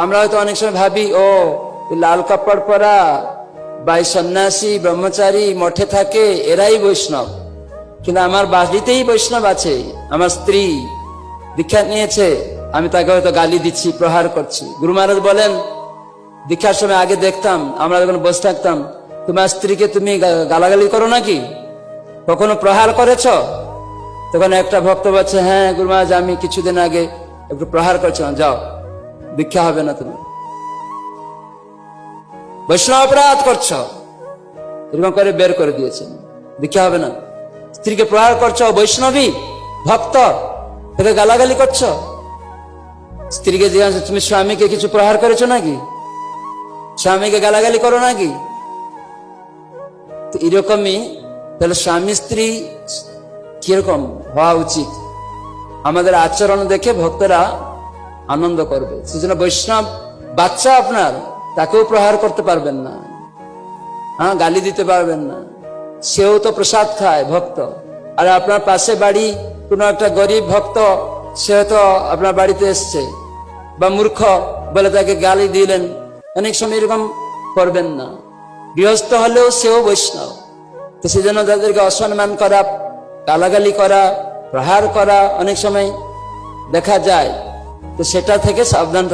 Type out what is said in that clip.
আমরা হয়তো অনেক সময় ভাবি, ও লাল কাপড় পরা বা সন্ন্যাসী ব্রহ্মচারী মঠে থাকে এরাই বৈষ্ণব। কিন্তু আমার বাড়িতেই বৈষ্ণব আছে। আমার স্ত্রী দীক্ষা নিয়েছে, আমি তাকে হয়তো গালি দিচ্ছি, প্রহার করছি। গুরু মহারাজ বলেন, দীক্ষার সময় আগে দেখতাম, আমরা যখন বসে থাকতাম, তোমার স্ত্রীকে তুমি গালাগালি করো নাকি, কখনো প্রহার করেছ? তখন একটা ভক্ত বলছে, হ্যাঁ গুরু মহারাজ, আমি কিছুদিন আগে একটু প্রহার করছিলাম। যাও, দীক্ষা হবে না, তুমি বৈষ্ণব অপরাধ করছো, এরকম করে বের করে দিয়েছেন, দীক্ষা হবে না। স্ত্রীকে প্রহার করছো, বৈষ্ণবী ভক্ত, তাকে গালাগালি করছো। স্ত্রীকে জিজ্ঞাসা, তুমি স্বামীকে কিছু প্রহার করেছো নাকি, স্বামীকে গালাগালি করো নাকি? তো এরকমই তাহলে স্বামী স্ত্রী কিরকম হওয়া উচিত, আমাদের আচরণ দেখে ভক্তরা আনন্দ করবে। সেজন্য বৈষ্ণব বাচ্চা আপনার, তাকেও প্রহার করতে পারবেন না, হ্যাঁ, গালি দিতে পারবেন না। সেও তো প্রসাদ খায়, ভক্ত। আর আপনার পাশে বাড়ি কোনো একটা গরিব ভক্ত, সে তো আপনার বাড়িতে এসছে, বা মূর্খ বলে তাকে গালি দিলেন, অনেক সময় এরকম করবেন না। গৃহস্থ হলেও সেও বৈষ্ণব। তো সেজন্য তাদেরকে অসম্মান করা, গালাগালি করা, প্রহার করা অনেক সময় দেখা যায়। তো সেটা থেকে সাবধান